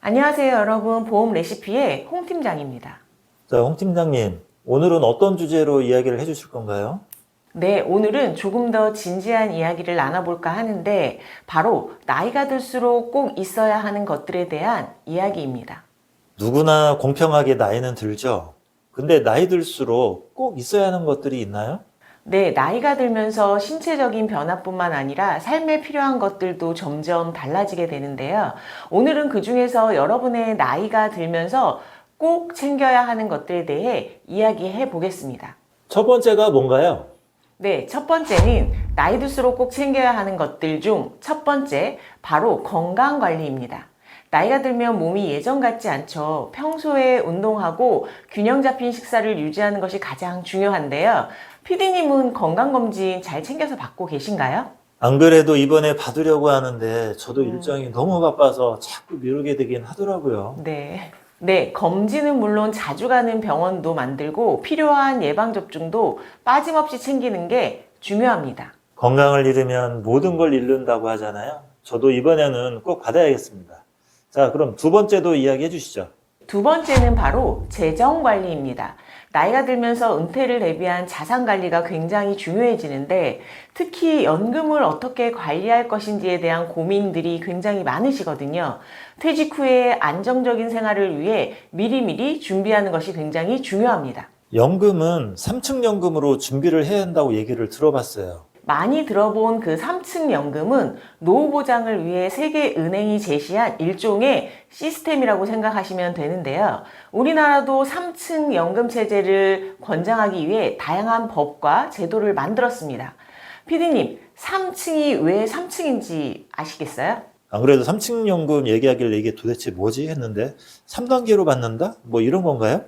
안녕하세요, 여러분. 보험 레시피의 홍 팀장입니다. 자, 홍 팀장님, 오늘은 어떤 주제로 이야기를 해주실 건가요? 네, 오늘은 조금 더 진지한 이야기를 나눠볼까 하는데, 바로 나이가 들수록 꼭 있어야 하는 것들에 대한 이야기입니다. 누구나 공평하게 나이는 들죠. 근데 나이 들수록 꼭 있어야 하는 것들이 있나요? 네, 나이가 들면서 신체적인 변화뿐만 아니라 삶에 필요한 것들도 점점 달라지게 되는데요. 오늘은 그 중에서 여러분의 나이가 들면서 꼭 챙겨야 하는 것들에 대해 이야기해 보겠습니다. 첫 번째가 뭔가요? 네, 첫 번째는 나이 들수록 꼭 챙겨야 하는 것들 중 첫 번째, 바로 건강 관리입니다. 나이가 들면 몸이 예전 같지 않죠. 평소에 운동하고 균형 잡힌 식사를 유지하는 것이 가장 중요한데요. 피디님은 건강검진 잘 챙겨서 받고 계신가요? 안 그래도 이번에 받으려고 하는데 저도 일정이 너무 바빠서 자꾸 미루게 되긴 하더라고요. 네, 검진은 물론 자주 가는 병원도 만들고 필요한 예방접종도 빠짐없이 챙기는 게 중요합니다. 건강을 잃으면 모든 걸 잃는다고 하잖아요. 저도 이번에는 꼭 받아야겠습니다. 자, 그럼 두 번째도 이야기해 주시죠. 두 번째는 바로 재정 관리입니다. 나이가 들면서 은퇴를 대비한 자산 관리가 굉장히 중요해지는데 특히 연금을 어떻게 관리할 것인지에 대한 고민들이 굉장히 많으시거든요. 퇴직 후에 안정적인 생활을 위해 미리미리 준비하는 것이 굉장히 중요합니다. 연금은 3층 연금으로 준비를 해야 한다고 얘기를 들어봤어요. 많이 들어본 그 3층 연금은 노후 보장을 위해 세계은행이 제시한 일종의 시스템이라고 생각하시면 되는데요. 우리나라도 3층 연금 체제를 권장하기 위해 다양한 법과 제도를 만들었습니다. 피디님, 3층이 왜 3층인지 아시겠어요? 안 그래도 3층 연금 얘기하길래 이게 도대체 뭐지 했는데 3단계로 받는다? 뭐 이런 건가요?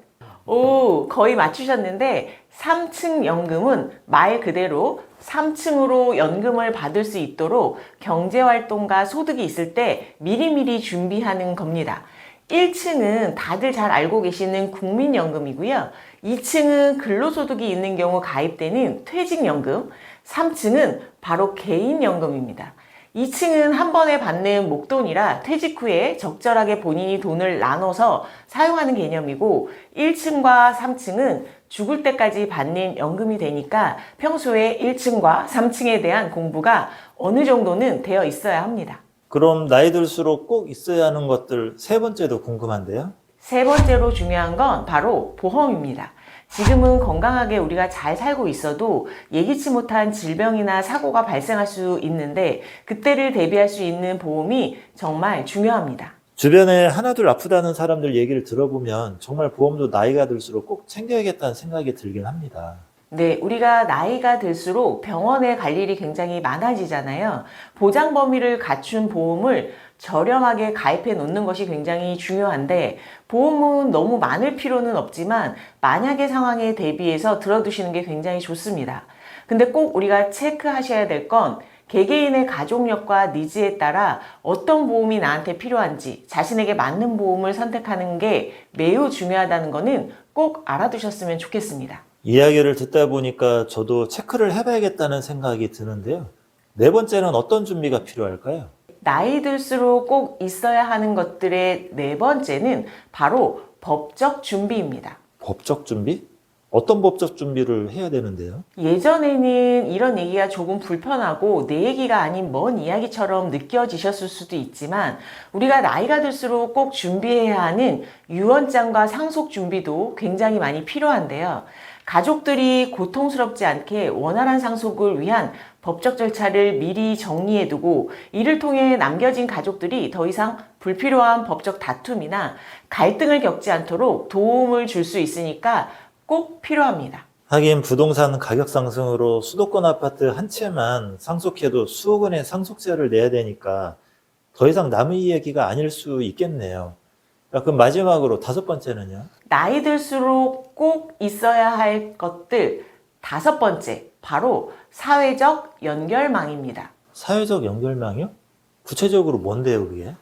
오, 거의 맞추셨는데 3층 연금은 말 그대로 3층으로 연금을 받을 수 있도록 경제활동과 소득이 있을 때 미리미리 준비하는 겁니다. 1층은 다들 잘 알고 계시는 국민연금이고요. 2층은 근로소득이 있는 경우 가입되는 퇴직연금, 3층은 바로 개인연금입니다. 2층은 한 번에 받는 목돈이라 퇴직 후에 적절하게 본인이 돈을 나눠서 사용하는 개념이고 1층과 3층은 죽을 때까지 받는 연금이 되니까 평소에 1층과 3층에 대한 공부가 어느 정도는 되어 있어야 합니다. 그럼 나이 들수록 꼭 있어야 하는 것들 세 번째도 궁금한데요. 세 번째로 중요한 건 바로 보험입니다. 지금은 건강하게 우리가 잘 살고 있어도 예기치 못한 질병이나 사고가 발생할 수 있는데 그때를 대비할 수 있는 보험이 정말 중요합니다. 주변에 하나둘 아프다는 사람들 얘기를 들어보면 정말 보험도 나이가 들수록 꼭 챙겨야겠다는 생각이 들긴 합니다. 네, 우리가 나이가 들수록 병원에 갈 일이 굉장히 많아지잖아요. 보장 범위를 갖춘 보험을 저렴하게 가입해 놓는 것이 굉장히 중요한데 보험은 너무 많을 필요는 없지만 만약의 상황에 대비해서 들어두시는 게 굉장히 좋습니다. 근데 꼭 우리가 체크하셔야 될 건 개개인의 가족력과 니즈에 따라 어떤 보험이 나한테 필요한지 자신에게 맞는 보험을 선택하는 게 매우 중요하다는 거는 꼭 알아두셨으면 좋겠습니다. 이야기를 듣다 보니까 저도 체크를 해봐야겠다는 생각이 드는데요. 네 번째는 어떤 준비가 필요할까요? 나이 들수록 꼭 있어야 하는 것들의 네 번째는 바로 법적 준비입니다. 법적 준비? 어떤 법적 준비를 해야 되는데요? 예전에는 이런 얘기가 조금 불편하고 내 얘기가 아닌 먼 이야기처럼 느껴지셨을 수도 있지만 우리가 나이가 들수록 꼭 준비해야 하는 유언장과 상속 준비도 굉장히 많이 필요한데요. 가족들이 고통스럽지 않게 원활한 상속을 위한 법적 절차를 미리 정리해두고 이를 통해 남겨진 가족들이 더 이상 불필요한 법적 다툼이나 갈등을 겪지 않도록 도움을 줄 수 있으니까 꼭 필요합니다. 하긴 부동산 가격 상승으로 수도권 아파트 한 채만 상속해도 수억 원의 상속세를 내야 되니까 더 이상 남의 이야기가 아닐 수 있겠네요. 자, 그럼 마지막으로 다섯 번째는요? 나이 들수록 꼭 있어야 할 것들 다섯 번째, 바로 사회적 연결망입니다. 사회적 연결망이요? 구체적으로 뭔데요, 그게?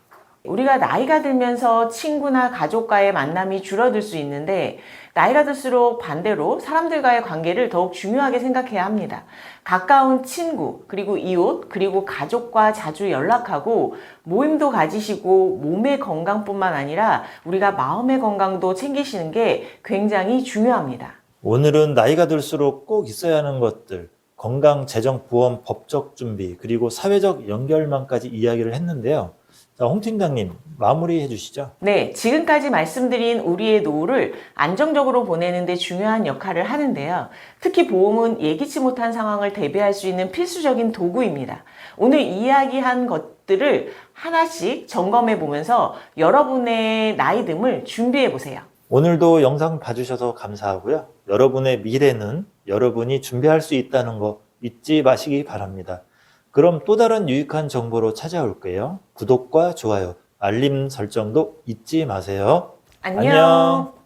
우리가 나이가 들면서 친구나 가족과의 만남이 줄어들 수 있는데 나이가 들수록 반대로 사람들과의 관계를 더욱 중요하게 생각해야 합니다. 가까운 친구, 그리고 이웃, 그리고 가족과 자주 연락하고 모임도 가지시고 몸의 건강뿐만 아니라 우리가 마음의 건강도 챙기시는 게 굉장히 중요합니다. 오늘은 나이가 들수록 꼭 있어야 하는 것들, 건강, 재정, 보험, 법적 준비, 그리고 사회적 연결망까지 이야기를 했는데요. 자, 홍 팀장님, 마무리해 주시죠. 네, 지금까지 말씀드린 우리의 노후를 안정적으로 보내는 데 중요한 역할을 하는데요. 특히 보험은 예기치 못한 상황을 대비할 수 있는 필수적인 도구입니다. 오늘 이야기한 것들을 하나씩 점검해 보면서 여러분의 나이듦을 준비해 보세요. 오늘도 영상 봐주셔서 감사하고요. 여러분의 미래는 여러분이 준비할 수 있다는 거 잊지 마시기 바랍니다. 그럼 또 다른 유익한 정보로 찾아올게요. 구독과 좋아요, 알림 설정도 잊지 마세요. 안녕.